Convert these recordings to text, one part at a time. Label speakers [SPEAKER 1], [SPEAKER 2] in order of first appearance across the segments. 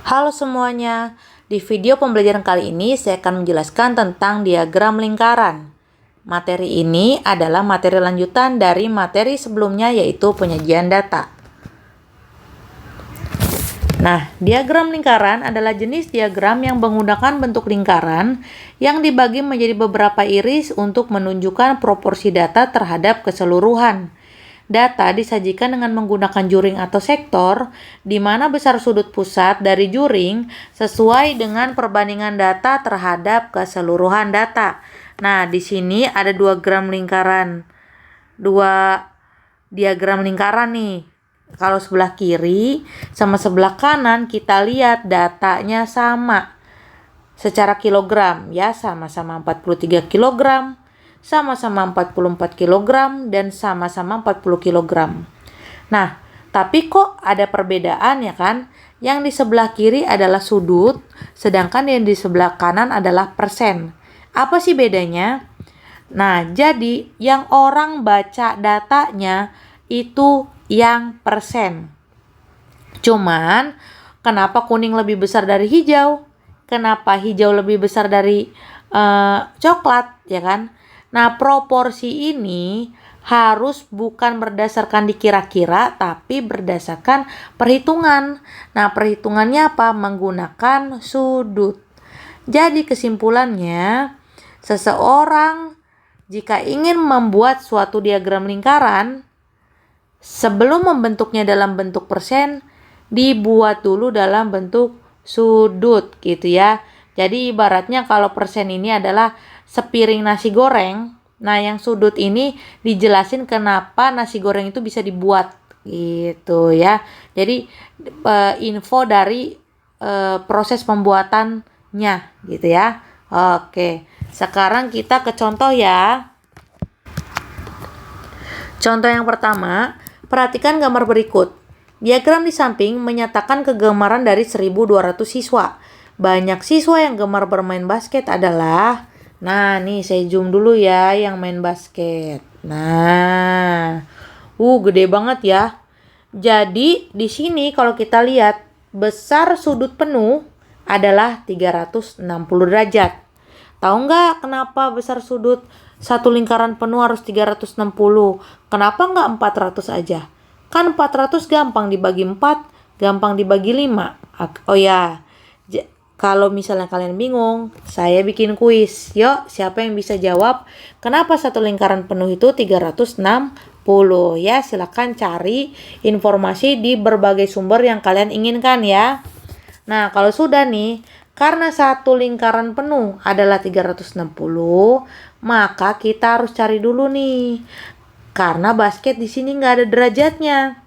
[SPEAKER 1] Halo semuanya, di video pembelajaran kali ini saya akan menjelaskan tentang diagram lingkaran. Materi ini adalah materi lanjutan dari materi sebelumnya yaitu penyajian data. Nah, diagram lingkaran adalah jenis diagram yang menggunakan bentuk lingkaran yang dibagi menjadi beberapa iris untuk menunjukkan proporsi data terhadap keseluruhan. Data disajikan dengan menggunakan juring atau sektor, di mana besar sudut pusat dari juring sesuai dengan perbandingan data terhadap keseluruhan data. Nah, di sini ada dua diagram lingkaran nih. Kalau sebelah kiri sama sebelah kanan kita lihat datanya sama. Secara kilogram ya, sama-sama 43 kilogram. Sama-sama 44 kg dan sama-sama 40 kg. Nah, tapi kok ada perbedaan ya kan? Yang di sebelah kiri adalah sudut, sedangkan yang di sebelah kanan adalah persen. Apa sih bedanya? Nah, jadi yang orang baca datanya itu yang persen. Cuman, kenapa kuning lebih besar dari hijau? Kenapa hijau lebih besar dari coklat, ya kan? Nah, proporsi ini harus bukan berdasarkan dikira-kira, tapi berdasarkan perhitungan. Nah, perhitungannya apa? Menggunakan sudut. Jadi kesimpulannya, seseorang jika ingin membuat suatu diagram lingkaran, sebelum membentuknya dalam bentuk persen, dibuat dulu dalam bentuk sudut gitu ya. Jadi ibaratnya kalau persen ini adalah sepiring nasi goreng, nah yang sudut ini dijelasin kenapa nasi goreng itu bisa dibuat gitu ya. Jadi info dari proses pembuatannya gitu ya. Oke, sekarang kita ke contoh ya. Contoh yang pertama, perhatikan gambar berikut. Diagram di samping menyatakan kegemaran dari 1.200 siswa. Banyak siswa yang gemar bermain basket adalah, nah nih saya zoom dulu ya yang main basket. Nah, gede banget ya. Jadi di sini kalau kita lihat besar sudut penuh adalah 360 derajat. Tahu nggak kenapa besar sudut satu lingkaran penuh harus 360? Kenapa nggak 400 aja? Kan 400 gampang dibagi 4, gampang dibagi 5. Oh ya, kalau misalnya kalian bingung, saya bikin kuis. Yuk, siapa yang bisa jawab kenapa satu lingkaran penuh itu 360? Ya, silakan cari informasi di berbagai sumber yang kalian inginkan ya. Nah, kalau sudah nih, karena satu lingkaran penuh adalah 360, maka kita harus cari dulu nih. Karena basket di sini nggak ada derajatnya.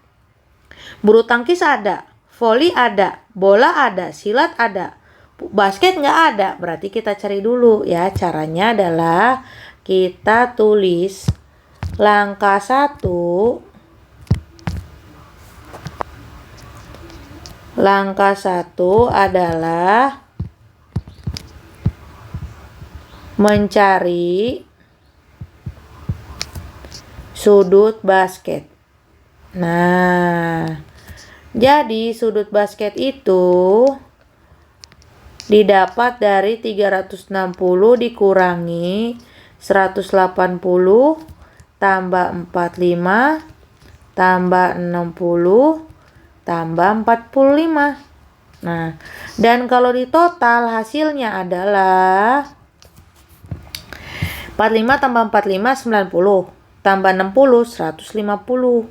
[SPEAKER 1] Bulu tangkis ada, voli ada, bola ada, silat ada. Basket nggak ada, berarti kita cari dulu ya. Caranya adalah kita tulis langkah 1. Langkah 1 adalah mencari sudut basket. Nah, jadi sudut basket itu didapat dari 360 dikurangi 180 tambah 45 tambah 60 tambah 45. Nah, dan kalau di total hasilnya adalah 45 tambah 45 90 tambah 60 150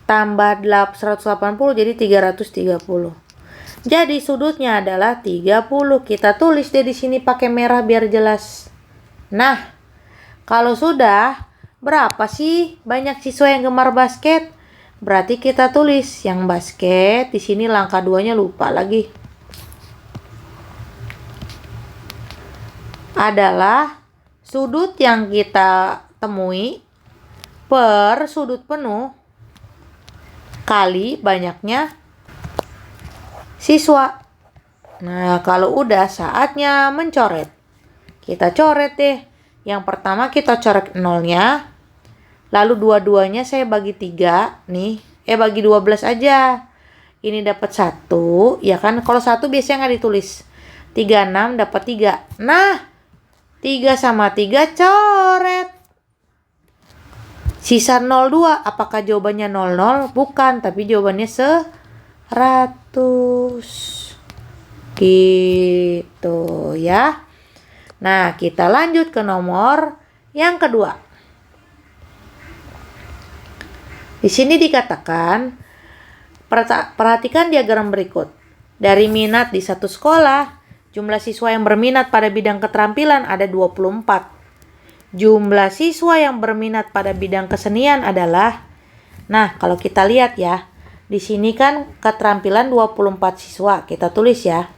[SPEAKER 1] tambah 180 jadi 330. Jadi sudutnya adalah 30. Kita tulis deh di sini pakai merah biar jelas. Nah, kalau sudah, berapa sih banyak siswa yang gemar basket? Berarti kita tulis yang basket. Di sini langkah 2-nya lupa lagi. Adalah sudut yang kita temui per sudut penuh kali banyaknya siswa. Nah, kalau udah saatnya mencoret. Kita coret deh. Yang pertama kita coret nolnya. Lalu dua-duanya saya bagi 3 nih. Bagi 12 aja. ini dapat 1, ya kan? Kalau 1 biasanya nggak ditulis. 36 dapat 3. Nah, 3 sama 3 coret. Sisa 02, apakah jawabannya 00? Bukan, tapi jawabannya 100. Gitu ya. Nah, kita lanjut ke nomor yang kedua. Di sini dikatakan, perhatikan diagram berikut. Dari minat di satu sekolah, jumlah siswa yang berminat pada bidang keterampilan ada 24. Jumlah siswa yang berminat pada bidang kesenian adalah, nah kalau kita lihat ya, di sini kan keterampilan 24 siswa, kita tulis ya.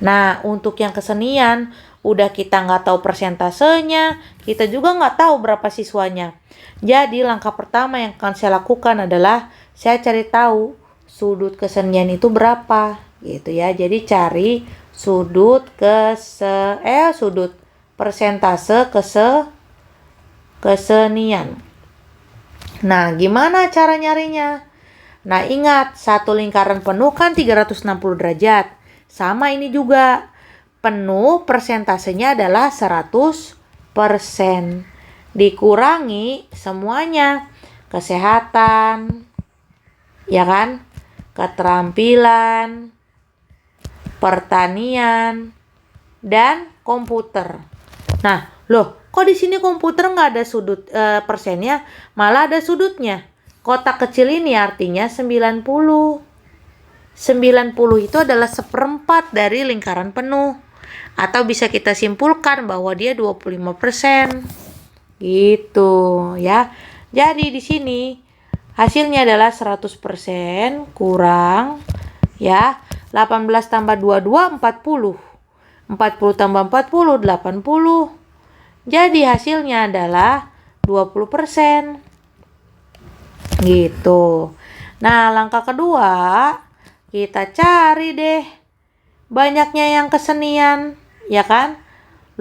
[SPEAKER 1] Nah, untuk yang kesenian, udah kita nggak tahu persentasenya, kita juga nggak tahu berapa siswanya. Jadi langkah pertama yang akan saya lakukan adalah saya cari tahu sudut kesenian itu berapa, gitu ya. Jadi cari sudut persentase kesenian. Nah, gimana cara nyarinya? Nah, ingat, satu lingkaran penuh kan 360 derajat. Sama ini juga. Penuh persentasenya adalah 100%. Dikurangi semuanya. Kesehatan, ya kan? Keterampilan, pertanian, dan komputer. Nah, loh, kok di sini komputer nggak ada sudut persennya, malah ada sudutnya. Kotak kecil ini artinya 90. 90 itu adalah 1/4 dari lingkaran penuh. Atau bisa kita simpulkan bahwa dia 25%. Gitu ya. Jadi di sini hasilnya adalah 100% kurang ya 18 tambah 22 40. 40 tambah 40 80. Jadi hasilnya adalah 20%. Gitu. Nah, langkah kedua kita cari deh banyaknya yang kesenian, ya kan?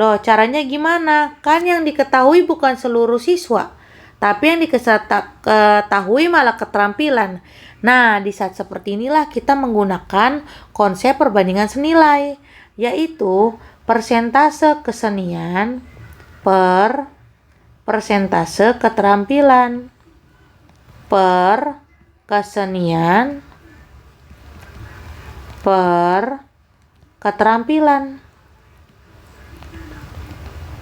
[SPEAKER 1] Loh, caranya gimana? Kan yang diketahui bukan seluruh siswa, tapi yang diketahui malah keterampilan. Nah, di saat seperti inilah kita menggunakan konsep perbandingan senilai, yaitu persentase kesenian per persentase keterampilan per kesenian per keterampilan.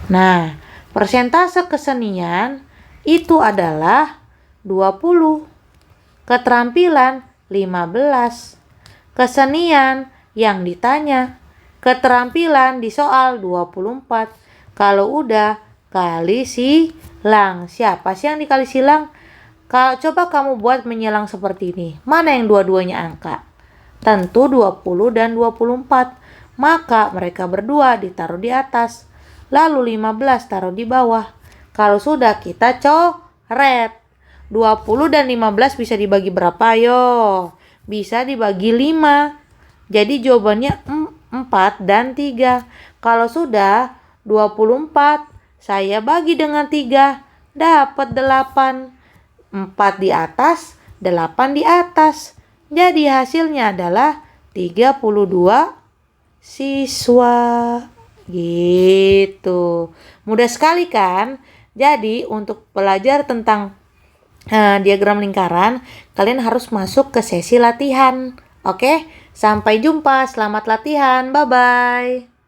[SPEAKER 1] Nah, persentase kesenian itu adalah 20, keterampilan 15. Kesenian yang ditanya, keterampilan di soal 24. Kalau udah kali silang. Siapa sih yang dikali silang? Coba kamu buat menyilang seperti ini. Mana yang dua-duanya angka? Tentu 20 dan 24. Maka mereka berdua ditaruh di atas. Lalu 15 taruh di bawah. Kalau sudah kita coret. 20 dan 15 bisa dibagi berapa? Yo, bisa dibagi 5. Jadi jawabannya 4 dan 3. Kalau sudah 24 saya bagi dengan 3, dapat 8. 4 di atas, 8 di atas. Jadi hasilnya adalah 32 siswa. Gitu. Mudah sekali kan? Jadi untuk belajar tentang diagram lingkaran, kalian harus masuk ke sesi latihan. Oke? Sampai jumpa. Selamat latihan. Bye-bye.